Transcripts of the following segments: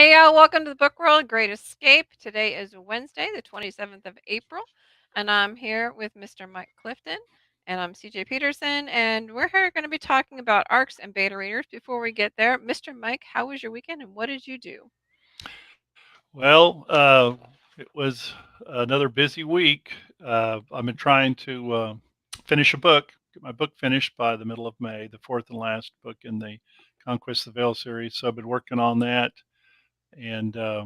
Hey, welcome to the Book World Great Escape. Today is Wednesday, the 27th of April, and I'm here with Mr. Mike Clifton, and I'm CJ Peterson, and we're here going to be talking about ARCs and beta readers. Before we get there, Mr. Mike, how was your weekend and what did you do? Well, it was another busy week. I've been trying to finish a book, get my book finished by the middle of May, the fourth and last book in the Conquest of the Veil series. So I've been working on that, and I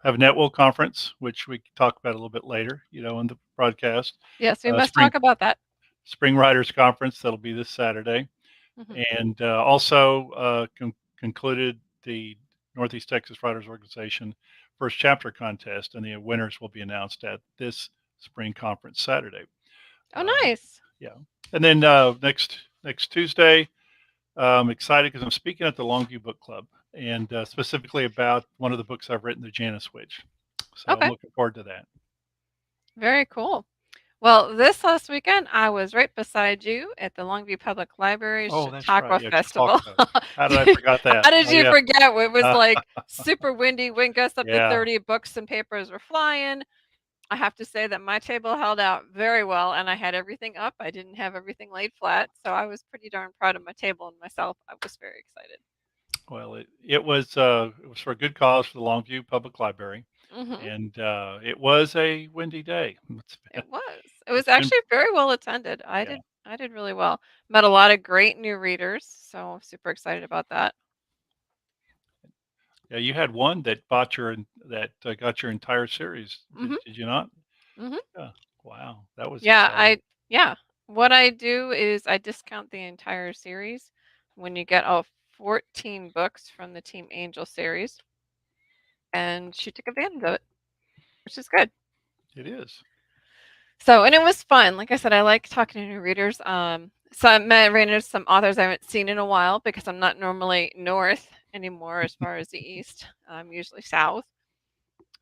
have a Network conference, which we can talk about a little bit later, in the broadcast. Yes, we must Spring talk about that. Writers Conference that'll be this Saturday, Hmm. and also concluded the Northeast Texas Writers Organization first chapter contest, and the winners will be announced at this spring conference Saturday. Oh, Um, nice. yeah, and then next Tuesday, I'm excited because I'm speaking at the Longview Book Club, and specifically about one of the books I've written, The Janus Witch. So I'm Okay, looking forward to that. very cool. Well, this last weekend, I was right beside you at the Longview Public Library's Oh, that's right. Chautauqua Yeah, Festival. Chautauqua. How did I forgot that? How did Oh, you yeah. forget? It was Uh, like super windy, wind gusts up to yeah. 30, books and papers were flying. I have to say that my table held out very well and I had everything up. I didn't have everything laid flat. So I was pretty darn proud of my table and myself. I was very excited. Well, it was for a good cause for the Longview Public Library, Hmm. and it was a windy day. It was. It was It's been actually very well attended. I yeah, did. I did really well. Met a lot of great new readers, so I'm super excited about that. yeah. You had one that bought that got your entire series. Did Hmm. did you not? Hmm. Yeah. Wow, that was Yeah, exciting. yeah. What I do is I discount the entire series when you get all 14 books from the Team Angel series, and she took advantage of it, which is good. It is. So, and it was fun. Like I said, I like talking to new readers. So I ran into some authors I haven't seen in a while because I'm not normally north anymore as far as the east. I'm usually south.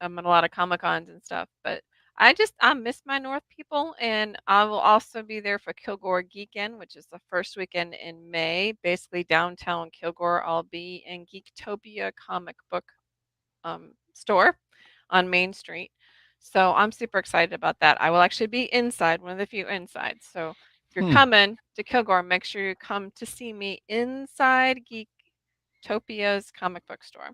I'm at a lot of Comic Cons and stuff, but I miss my North people, and I will also be there for Kilgore Geekend, which is the first weekend in May. Basically, downtown Kilgore, I'll be in Geektopia comic book store on Main Street. So I'm super excited about that. I will actually be inside, one of the few insides. So if you're Hmm. coming to Kilgore, make sure you come to see me inside Geektopia's comic book store.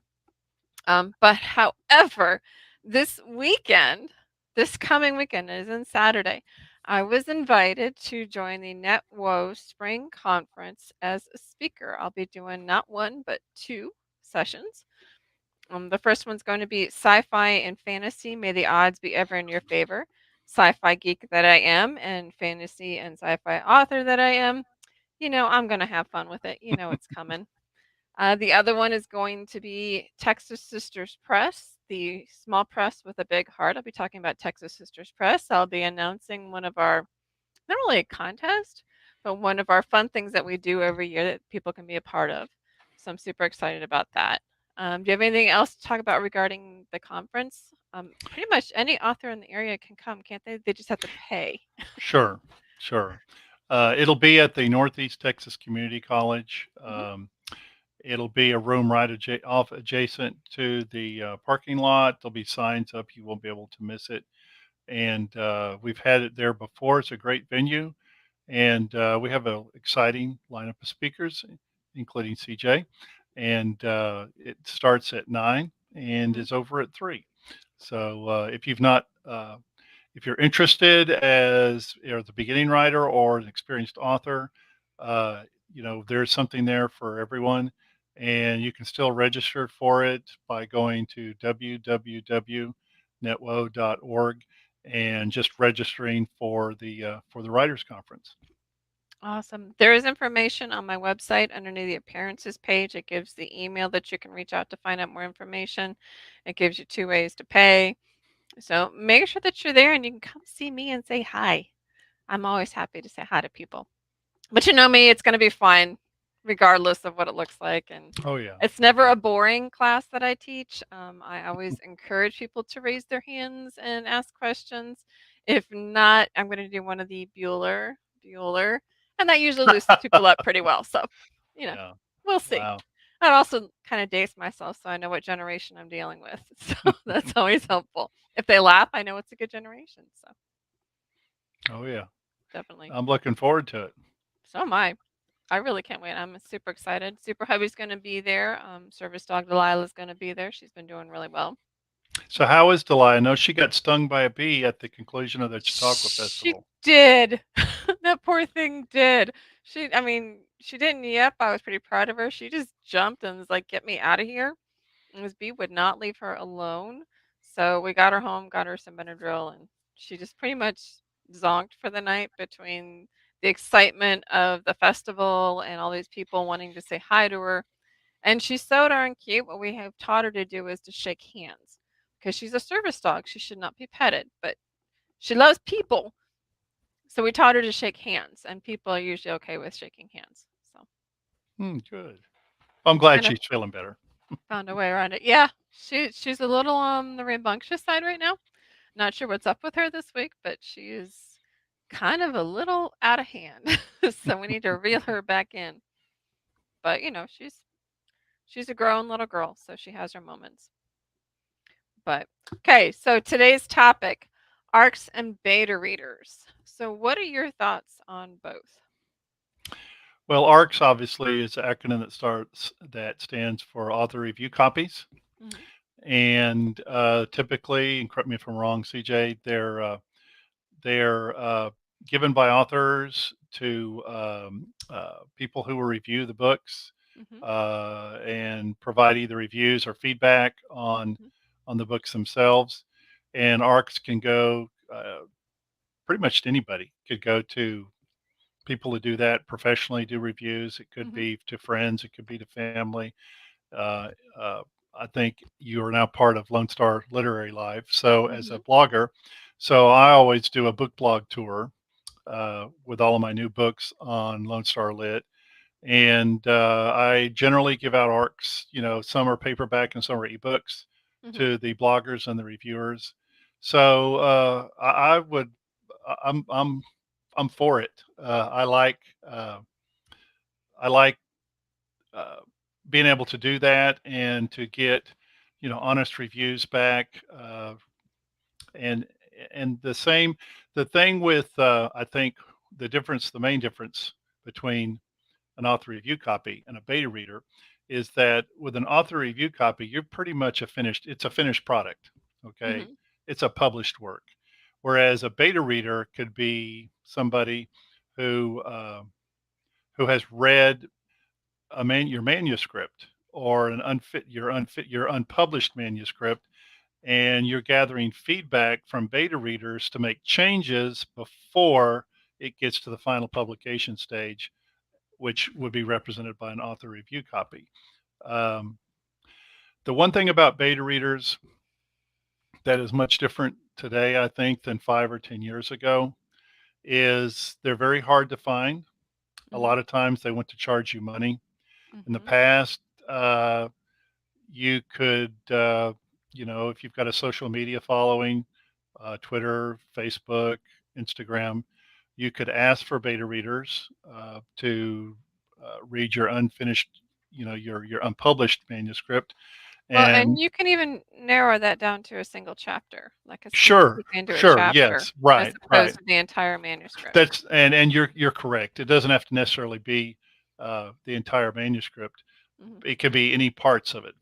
But however, this weekend, this coming weekend is in Saturday, I was invited to join the NetWo Spring Conference as a speaker. I'll be doing not one, but two sessions. The first one's going to be sci-fi and fantasy. May the odds be ever in your favor. Sci-fi geek that I am, and fantasy and sci-fi author that I am. I'm going to have fun with it. It's coming. The other one is going to be Texas Sisters Press, the small press with a big heart. I'll be talking about Texas Sisters Press. I'll be announcing one of our, not really a contest, but one of our fun things that we do every year that people can be a part of. So I'm super excited about that. Do you have anything else to talk about regarding the conference? Pretty much any author in the area can come, can't they? They just have to pay. Sure. Sure. It'll be at the Northeast Texas Community College. Hmm. It'll be a room right off adjacent to the parking lot. There'll be signs up. You won't be able to miss it. And we've had it there before. It's a great venue, and we have an exciting lineup of speakers, including CJ. And it starts at 9 and Hmm. is over at 3. So if you're interested as the beginning writer or an experienced author, uh, there's something there for everyone, and you can still register for it by going to www.netwo.org and just registering for the writers conference. Awesome. There is information on my website underneath the appearances page. It gives the email that you can reach out to find out more information. It gives you two ways to pay. So make sure that you're there and you can come see me and say hi. I'm always happy to say hi to people. But you know me, it's going to be fun regardless of what it looks like. And Oh yeah, it's oh never yeah, a boring class that I teach. I always encourage people to raise their hands and ask questions. If not, I'm going to do one of the Bueller, and that usually loosens people up pretty well. So, you know, yeah. we'll see. Wow. I'd also kind of dates myself so I know what generation I'm dealing with. So that's always helpful. If they laugh, I know it's a good generation. So Oh yeah, definitely. I'm looking forward to it. So am I. I really can't wait. I'm super excited. Super Hubby's going to be there. Service dog Delilah's going to be there. She's been doing really well. So how is Delia? I know she got stung by a bee at the conclusion of the Chautauqua She Festival. did. That poor thing did. I mean, she didn't yep. I was pretty proud of her. She just jumped and was like, "Get me out of here." And this bee would not leave her alone. So we got her home, got her some Benadryl, and she just pretty much zonked for the night between the excitement of the festival and all these people wanting to say hi to her. And she's so darn cute. What we have taught her to do is to shake hands because she's a service dog. She should not be petted, but she loves people. So we taught her to shake hands, and people are usually okay with shaking hands. So Good. I'm we glad kind of she's feeling better. found a way around it. Yeah, she's a little on the rambunctious side right now. Not sure what's up with her this week, but she is kind of a little out of hand. So we need to reel her back in. But she's a grown little girl, so she has her moments. But okay, so today's topic, ARCs and beta readers. So what are your thoughts on both? Well, ARCS obviously is an acronym that stands for Author Review Copies, Hmm. and typically, and correct me if I'm wrong, CJ, they're given by authors to people who will review the books Hmm. and provide either reviews or feedback Hmm. on the books themselves. And ARCs can go pretty much to anybody. Could go to people who do that professionally, do reviews. It could Hmm. be to friends. It could be to family. Uh, uh, I think you are now part of Lone Star Literary Live. So as a Hmm. blogger, so I always do a book blog tour with all of my new books on Lone Star Lit. And I generally give out ARCs. You know, some are paperback and some are ebooks Hmm. to the bloggers and the reviewers. So I would, I'm, I'm, I'm for it. Uh, I like uh, being able to do that and to get, honest reviews back. And the same, the thing with I think the main difference between an author review copy and a beta reader is that with an author review copy, you're pretty much it's a finished product. Okay. Hmm. It's a published work. Whereas a beta reader could be somebody who, who has read your manuscript or your unpublished manuscript, and you're gathering feedback from beta readers to make changes before it gets to the final publication stage, which would be represented by an author review copy. Um, the one thing about beta readers that is much different today, I think, than 5 or 10 years ago is they're very hard to find. A Hmm. lot of times they want to charge you money. In the Hmm. past, you could, if you've got a social media following, Twitter, Facebook, Instagram, you could ask for beta readers to read your unfinished, your unpublished manuscript. Well, And and you can even narrow that down to a single chapter, like a sneak sure, peek into a sure, chapter, yes, as right, opposed right. to the entire manuscript. That's and you're correct. It doesn't have to necessarily be the entire manuscript. Hmm. It could be any parts of it,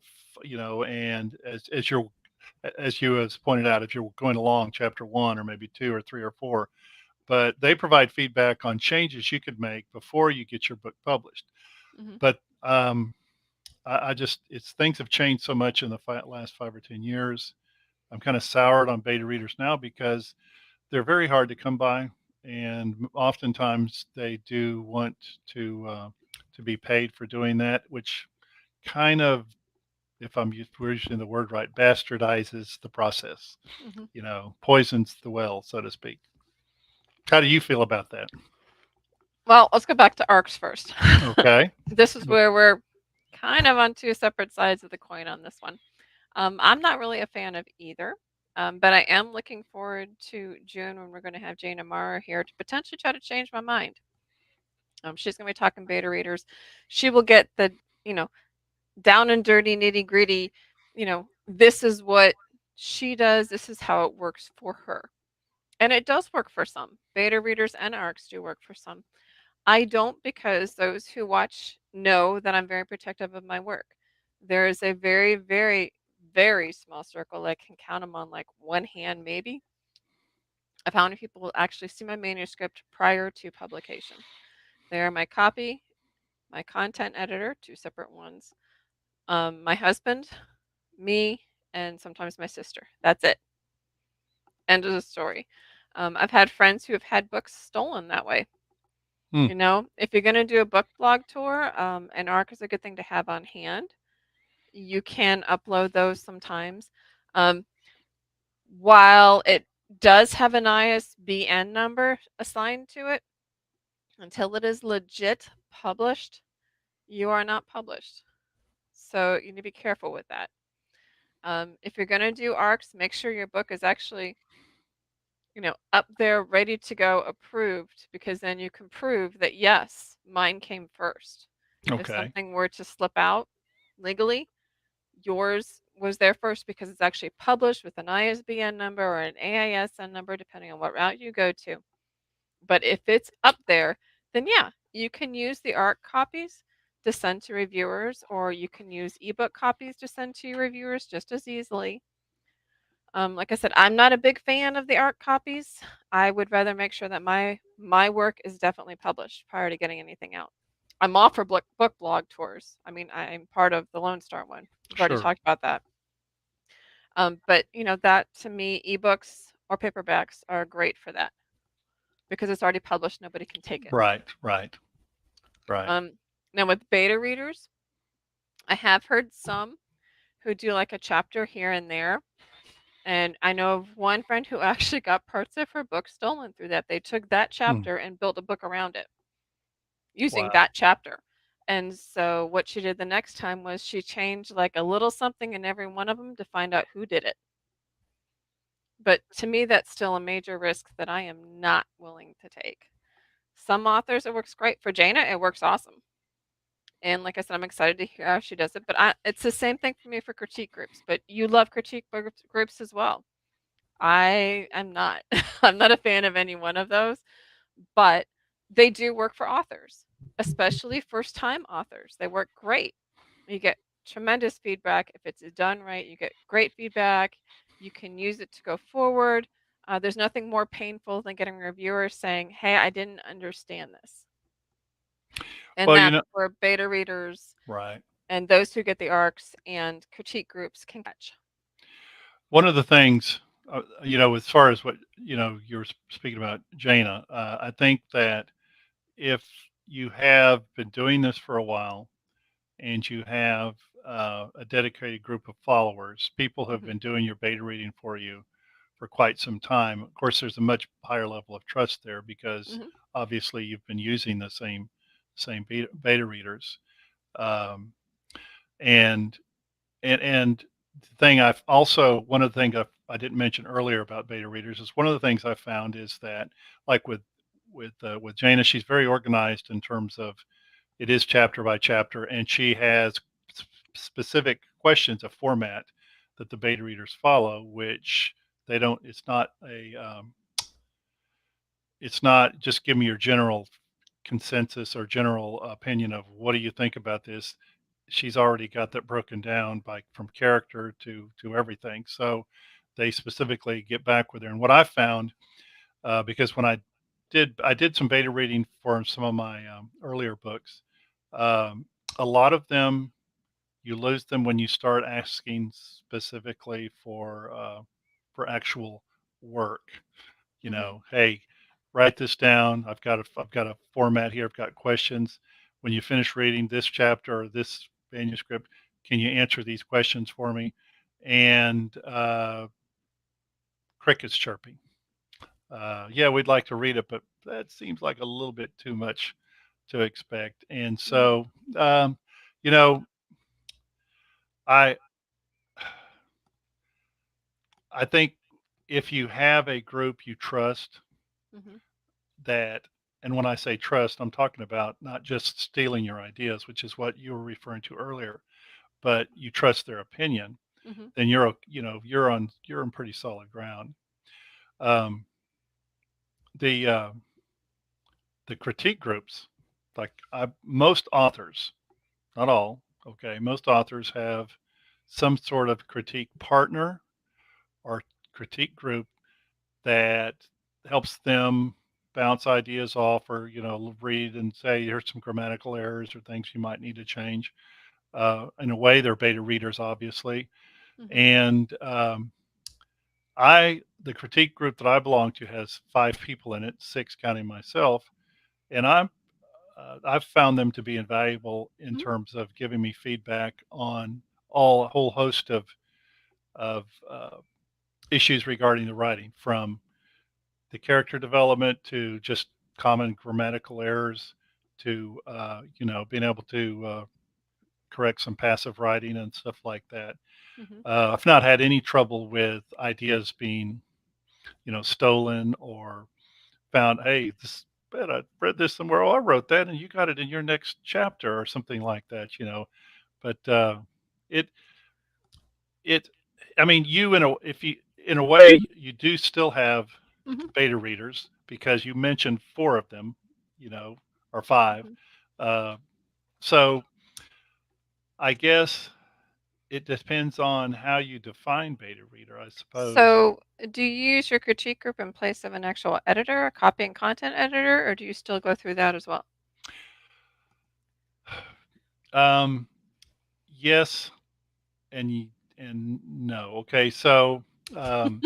and as you has pointed out, if you're going along chapter one or maybe two or three or four, but they provide feedback on changes you could make before you get your book published. Hmm. But I just it's things have changed so much in the last 5 or 10 years. I'm kind of soured on beta readers now because they're very hard to come by, and oftentimes they do want to be paid for doing that, which kind of, if we're using the word right, bastardizes the process. Hmm. Poisons the well, so to speak. How do you feel about that? Well, let's go back to arcs first. Okay. This is where we're kind of on two separate sides of the coin on this one. I'm not really a fan of either, but I am looking forward to June when we're going to have Jane Amara here to potentially try to change my mind. She's going to be talking beta readers. She will get you know, down and dirty, nitty gritty, this is what she does, this is how it works for her. And it does work for some. Beta readers and ARCs do work for some. I don't, because those who watch know that I'm very protective of my work. There is a very, very, very small circle. I can count them on like one hand, maybe, of how many people will actually see my manuscript prior to publication. They are my copy, my content editor, two separate ones, my husband, me, and sometimes my sister. That's it. End of the story. I've had friends who have had books stolen that way. Hmm. If you're going to do a book blog tour, an ARC is a good thing to have on hand. You can upload those sometimes. Um, while it does have an ISBN number assigned to it, until it is legit published, you are not published. So you need to be careful with that. If you're going to do ARCs, make sure your book is actually, up there, ready to go, approved, because then you can prove that yes, mine came first. If Okay. something were to slip out legally, yours was there first because it's actually published with an ISBN number or an AISN number, depending on what route you go to. But if it's up there, then yeah, you can use the ARC copies to send to reviewers, or you can use ebook copies to send to your reviewers just as easily. Like I said, I'm not a big fan of the ARC copies. I would rather make sure that my work is definitely published prior to getting anything out. I'm all for book blog tours. I mean, I'm part of the Lone Star one. We've already Sure. talked about that. But that to me, ebooks or paperbacks are great for that because it's already published. Nobody can take it. Right. Right. Right. Um, Now with beta readers, I have heard some who do like a chapter here and there. And I know of one friend who actually got parts of her book stolen through that. They took that Hmm. chapter and built a book around it using Wow. that chapter. And so what she did the next time was she changed like a little something in every one of them to find out who did it. But to me, that's still a major risk that I am not willing to take. Some authors, it works great. For Jana, it works awesome. And like I said, I'm excited to hear how she does it. But it's the same thing for me for critique groups. But you love critique groups as well. I am not. I'm not a fan of any one of those, but they do work for authors, especially first time authors. They work great. You get tremendous feedback. If it's done right, you get great feedback. You can use it to go forward. There's nothing more painful than getting reviewers saying, hey, I didn't understand this. And Well, that's where beta readers right. and those who get the arcs and critique groups can catch. One of the things, as far as what, you were speaking about Jana, I think that if you have been doing this for a while and you have a dedicated group of followers, people who have Hmm. been doing your beta reading for you for quite some time, of course, there's a much higher level of trust there because Hmm. obviously you've been using the same beta readers. Um, and and the thing I've also one of the things I didn't mention earlier about beta readers is one of the things I found is that like with Jana, she's very organized in terms of it is chapter by chapter, and she has specific questions, a format that the beta readers follow, which they don't. It's not just give me your general consensus or general opinion of what do you think about this. She's already got that broken down by from character to everything. So they specifically get back with her. And what I found, because when I did some beta reading for some of my earlier books, um, a lot of them you lose them when you start asking specifically for actual work. Hmm. Hey, write this down. I've got a format here. I've got questions. When you finish reading this chapter or this manuscript, can you answer these questions for me? And crickets chirping. Yeah, we'd like to read it, but that seems like a little bit too much to expect. And Hmm. so, um, you know, I I think if you have a group you trust Hmm. that, and when I say trust, I'm talking about not just stealing your ideas, which is what you were referring to earlier, but you trust their opinion, Mhm. then you're on pretty solid ground. Um, the the critique groups, most authors, not all, okay, most authors have some sort of critique partner or critique group that helps them bounce ideas off, or read and say here's some grammatical errors or things you might need to change. In a way, they're beta readers, obviously. Mhm. And I the critique group that I belong to has 5 people in it, 6 counting myself, and I've found them to be invaluable in Mhm. terms of giving me feedback on a whole host of issues regarding the writing, from the character development to just common grammatical errors, to being able to correct some passive writing and stuff like that. Mhm. I've not had any trouble with ideas being stolen, or found, hey, this bet I read this somewhere. Oh, I wrote that, and you got it in your next chapter or something like that. But it it I mean, you in a if you in a way you do still have Mhm. beta readers, because you mentioned 4 of them, you know, or 5. Mhm. Uh, so I guess it depends on how you define beta reader, I suppose. So, do you use your critique group in place of an actual editor, a copy and content editor, or do you still go through that as well? Um, yes, and no. Okay, so um,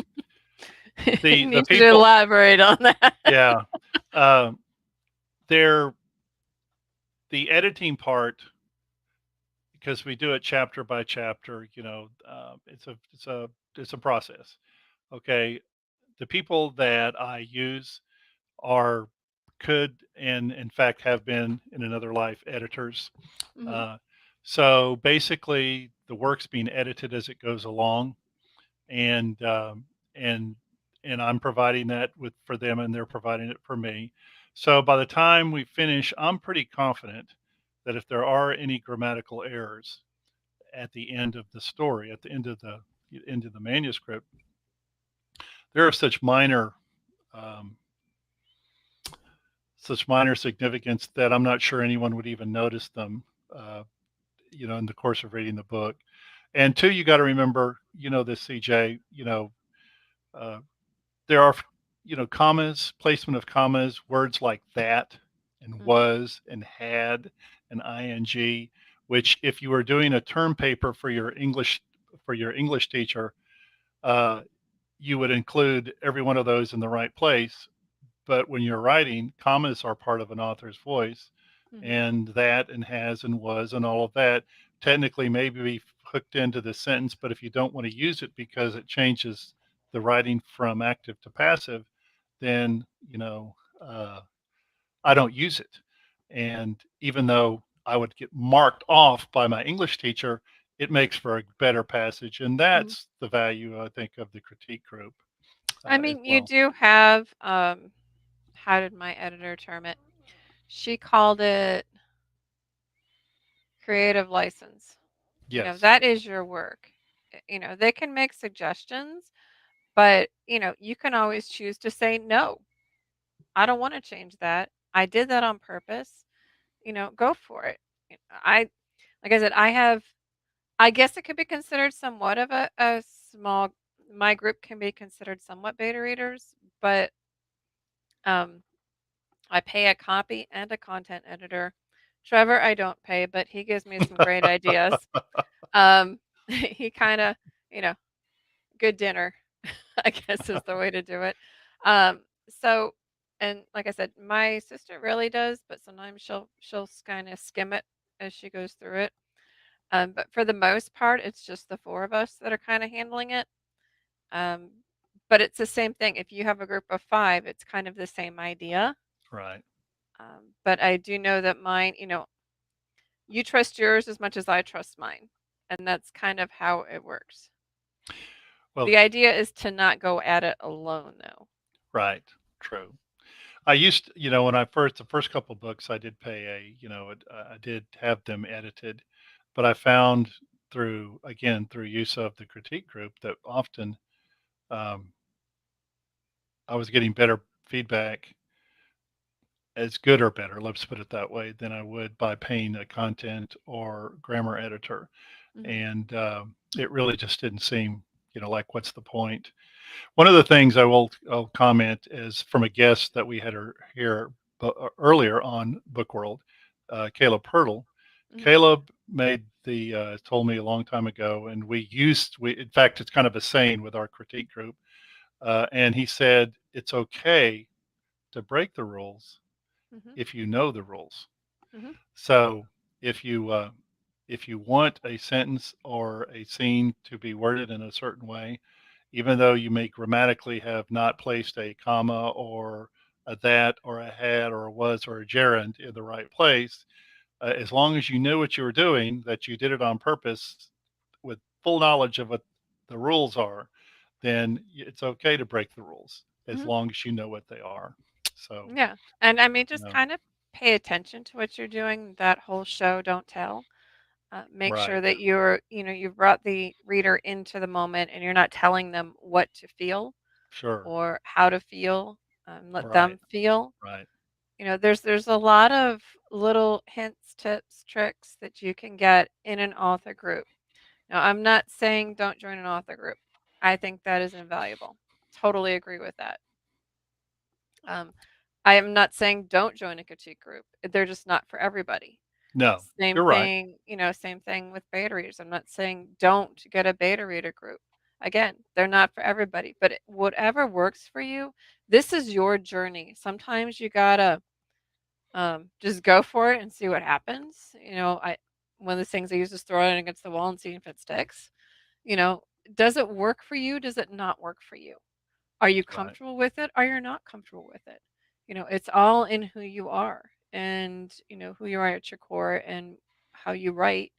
I the need you to people, elaborate on that. yeah, um, they're the editing part, because we do it chapter by chapter. It's a process. Okay, the people that I use are could and in fact have been in another life editors. Mhm. Uh, so basically, the work's being edited as it goes along, and and and I'm providing that with for them, and they're providing it for me. So by the time we finish, I'm pretty confident that if there are any grammatical errors at the end of the story, at the end of the manuscript, there are um, such minor significance that I'm not sure anyone would even notice them, uh, in the course of reading the book. And two, you got to remember, this, CJ, uh, there are, commas, placement of commas, words like that and Mhm. was and had and ing, which if you were doing a term paper for your English teacher, uh, you would include every one of those in the right place. But when you're writing, commas are part of an author's voice, Mhm. and that and has and was and all of that technically may be hooked into the sentence. But if you don't want to use it because it changes the writing from active to passive, then I don't use it. And even though I would get marked off by my English teacher, it makes for a better passage, and Mhm. that's the value, I think, of the critique group, I as mean, you well. do have, how did my editor term it? She called it creative license. Yes. That is your work. They can make suggestions, but, you can always choose to say, no, I don't want to change that. I did that on purpose. Go for it. I, like I said, I guess it could be considered somewhat of a small, my group can be considered somewhat beta readers, but, um, I pay a copy and a content editor. Trevor, I don't pay, but he gives me some great ideas. He kind of, you know, good dinner, I guess is the way to do it. Um, so, and like I said, my sister really does, but sometimes she'll kind of skim it as she goes through it. But for the most part, it's just the 4 of us that are kind of handling it. Um, but it's the same thing. If you have a group of 5, it's kind of the same idea. Right. But I do know that mine, you trust yours as much as I trust mine. And that's kind of how it works. Well, The idea is to not go at it alone, though. right. True. I used, when the first couple of books, I did pay I did have them edited, but I found through, again, through use of the critique group, that often um, I was getting better feedback, as good or better, let's put it that way, than I would by paying a content or grammar editor. Mhm. And it really just didn't seem, like, what's the point? One of the things I'll comment is from a guest that we had here earlier on Book World, Caleb Hurdle. Mhm. Caleb made the told me a long time ago, and we in fact, it's kind of a saying with our critique group, and he said it's okay to break the rules Mhm. if you know the rules. Mhm. So if you if you want a sentence or a scene to be worded in a certain way, even though you may grammatically have not placed a comma or a that or a had or a was or a gerund in the right place, as long as you knew what you were doing, that you did it on purpose with full knowledge of what the rules are, then it's okay to break the rules as Mhm. long as you know what they are. So, Yeah. And I mean, you just know, kind of pay attention to what you're doing. That whole show, don't tell. Make sure right, that you've brought the reader into the moment and you're not telling them what to feel sure, or how to feel. Let right, them feel. right. There's a lot of little hints, tips, tricks that you can get in an author group. Now, I'm not saying don't join an author group. I think that is invaluable. Totally agree with that. Um, I am not saying don't join a critique group. They're just not for everybody. No, Same you're right. thing, same thing with beta readers. I'm not saying don't get a beta reader group. Again, they're not for everybody, but whatever works for you, this is your journey. Sometimes you gotta just go for it and see what happens. One of the things I use is throw it against the wall and see if it sticks. You know, does it work for you? Does it not work for you? Are you Right. comfortable with it? Are you not comfortable with it? It's all in who you are and, who you are at your core and how you write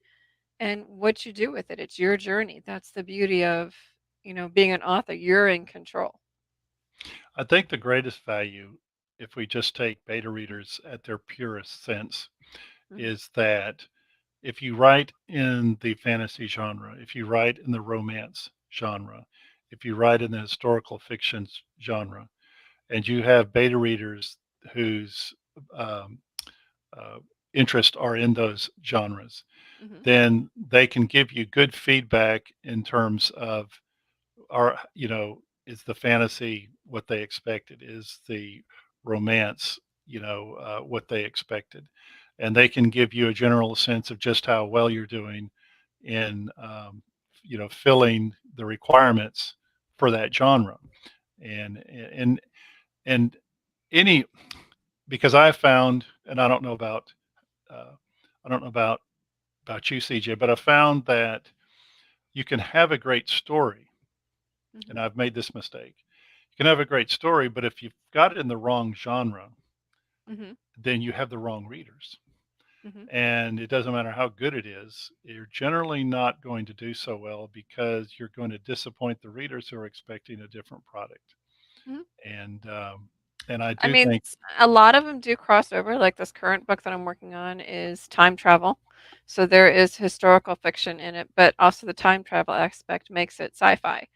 and what you do with it. It's your journey. That's the beauty of, being an author. You're in control. I think the greatest value, if we just take beta readers at their purest sense, Hmm. is that if you write in the fantasy genre, if you write in the romance genre, if you write in the historical fiction genre, and you have beta readers whose um, uh, interests are in those genres, Hmm. then they can give you good feedback in terms of, are, is the fantasy what they expected? Is the romance, what they expected? And they can give you a general sense of just how well you're doing in, filling the requirements for that genre. And and and any, because I found, and uh, I don't know about you, CJ, but I found that you can have a great story, Hmm. and I've made this mistake. You can have a great story, but if you've got it in the wrong genre, Hmm. then you have the wrong readers. Hmm. And it doesn't matter how good it is, you're generally not going to do so well because you're going to disappoint the readers who are expecting a different product. Hmm. And and I I do mean, think, a lot of them do cross over. Like this current book that I'm working on is time travel. So there is historical fiction in it, but also the time travel aspect makes it sci-fi.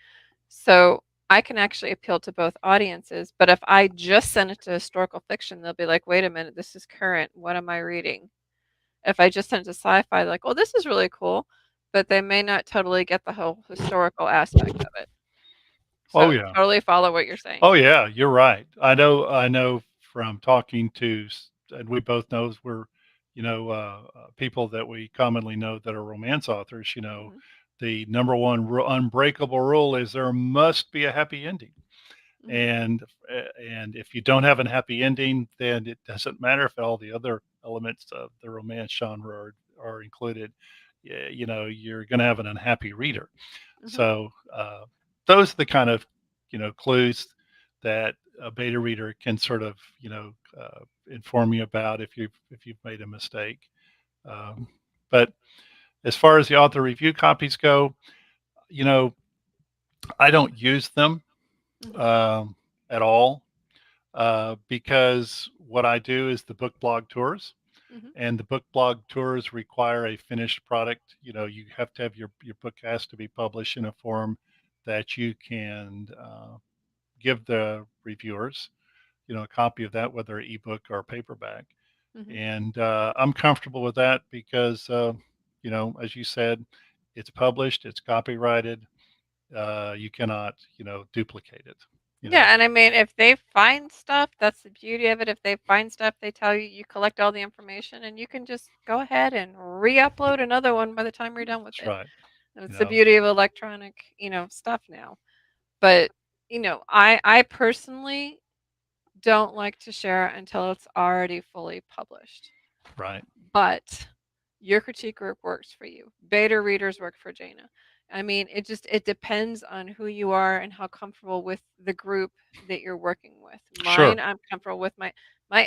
So I can actually appeal to both audiences, but if I just send it to historical fiction, they'll be like, "Wait a minute, this is current. What am I reading?" If I just send it to sci-fi, they're like, "Oh, this is really cool," but they may not totally get the whole historical aspect of it. oh So yeah, totally follow what you're saying. oh yeah, you're right. I know from talking to, and we both know we're, people that we commonly know that are romance authors. Mhm. The number one unbreakable rule is there must be a happy ending. Mhm. And if you don't have a happy ending, then it doesn't matter if all the other elements of the romance genre are included. Yeah, you're going to have an unhappy reader. Mhm. So those are the kind of, clues that a beta reader can sort of, inform you about if you've made a mistake. Um, but as far as the author review copies go, you know, I don't use them Mhm. um, at all, because what I do is the book blog tours. Mhm. and the book blog tours require a finished product. You have to have your book has to be published in a form that you can give the reviewers, a copy of that, whether ebook or paperback. Mhm. And I'm comfortable with that because, as you said, it's published, it's copyrighted. You cannot, duplicate it. You know, Yeah, and I mean, if they find stuff, that's the beauty of it. If they find stuff, they tell you, you collect all the information, and you can just go ahead and re-upload another one by the time you're done with that's it. right. And You it's the know, beauty of electronic, stuff now. But, I personally don't like to share until it's already fully published. right. But your critique group works for you. Beta readers work for Jana. I mean, it depends on who you are and how comfortable with the group that you're working with. Sure. Mine, I'm comfortable with my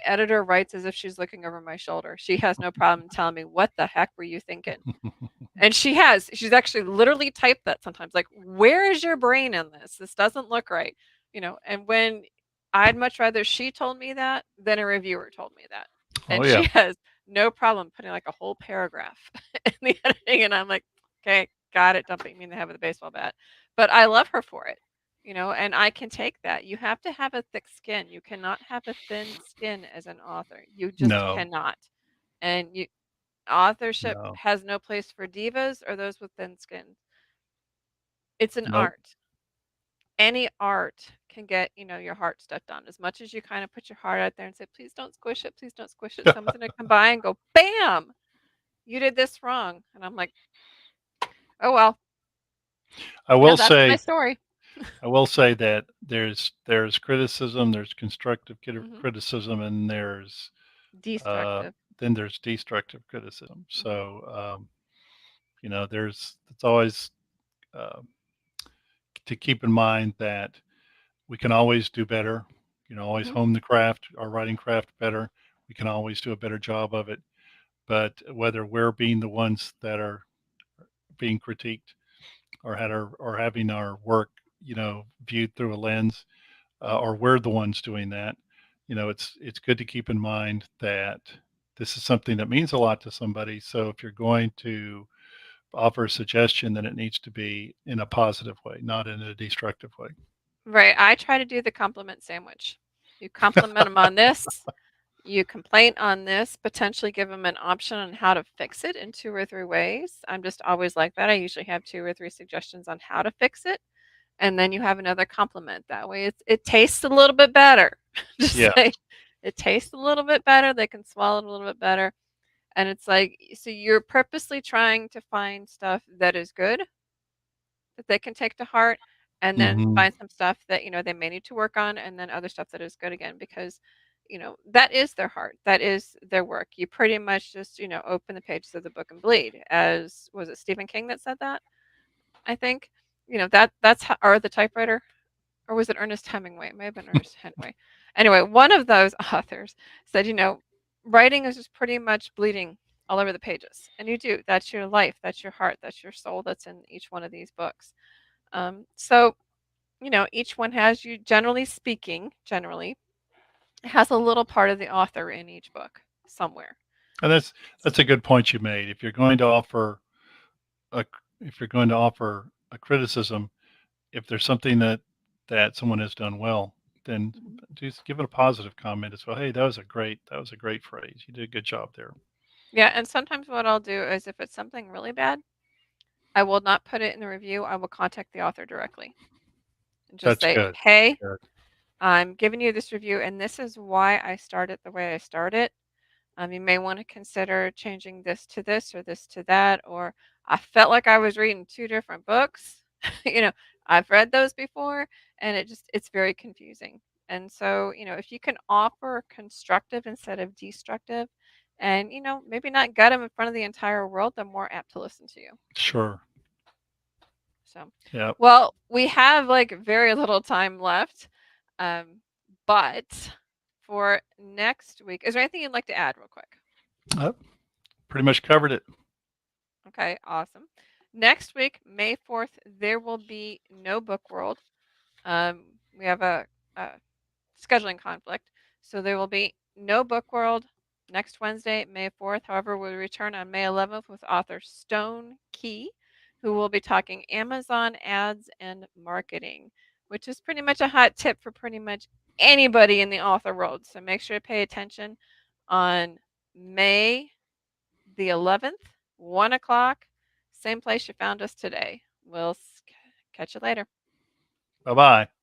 editor writes as if she's looking over my shoulder. She has no problem telling me what the heck were you thinking? And she's actually literally typed that sometimes, like, "Where is your brain in this? This doesn't look right." And when I'd much rather she told me that than a reviewer told me that. Oh And yeah. she has no problem putting like a whole paragraph in the editing. And I'm like, okay, got it. Don't beat me in the head with a baseball bat. But I love her for it, and I can take that. You have to have a thick skin. You cannot have a thin skin as an author. You just No, cannot. And authorship no, has no place for divas or those with thin skin. It's an nope. art. Any art can get, your heart stepped on. As much as you kind of put your heart out there and say, please don't squish it, please don't squish it. Someone's gonna come by and go, bam, you did this wrong. And I'm like, oh well, I will that's my say, story. I will say that there's criticism, there's constructive Hmm. criticism, and uh, Destructive. there's destructive criticism. Hmm. So it's always uh, to keep in mind that we can always do better. Always Hmm. hone the craft, our writing craft better. We can always do a better job of it. But whether we're being the ones that are being critiqued or having our work, viewed through a lens, Hmm. or we're the ones doing that, it's good to keep in mind that this is something that means a lot to somebody. So if you're going to offer a suggestion, then it needs to be in a positive way, not in a destructive way. Right. I try to do the compliment sandwich. You compliment them on this, you complain on this, potentially give them an option on how to fix it in two or three ways. I'm just always like that. I usually have two or three suggestions on how to fix it, and then you have another compliment. That way, it tastes a little bit better. Just Yeah. say it tastes a little bit better. They can swallow it a little bit better, and it's like so you're purposely trying to find stuff that is good that they can take to heart, and then Hmm. find some stuff that they may need to work on, and then other stuff that is good again because that is their heart, that is their work. You pretty much just open the pages of the book and bleed, as was it Stephen King that said that, I think. That's how, or the typewriter, or was it Ernest Hemingway? It may have been Ernest Hemingway. Anyway, one of those authors said, writing is just pretty much bleeding all over the pages, and you do. That's your life, that's your heart, that's your soul, that's in each one of these books. So, each one has, you generally speaking, generally has a little part of the author in each book somewhere. And that's a good point you made. A if you're going to offer a criticism, if there's something that someone has done well, then Mhm. just give it a positive comment as well. Hey, that was a great phrase. You did a good job there. Yeah, and sometimes what I'll do is if it's something really bad, I will not put it in the review. I will contact the author directly and just That's say, good. "Hey, Good. I'm giving you this review, and this is why I started the way I started. You may want to consider changing this to this or this to that, or I felt like I was reading two different books. you know, I've read those before, and it's very confusing. And so, if you can offer constructive instead of destructive, and maybe not gut them in front of the entire world, they're more apt to listen to you. Sure. So, Yeah. well, we have like very little time left, um, but for next week, is there anything you'd like to add, real quick? Uh, Pretty much covered it. Okay, awesome. Next week, May 4th, there will be no book world. We have a scheduling conflict. So there will be no book world, next Wednesday, May 4th. However, we'll return on May 11th with author Stone Key, who will be talking Amazon ads and marketing, which is pretty much a hot tip for pretty much anybody in the author world. So make sure to pay attention on May the 11th, 1 o'clock, same place you found us today. We'll catch you later. Bye bye.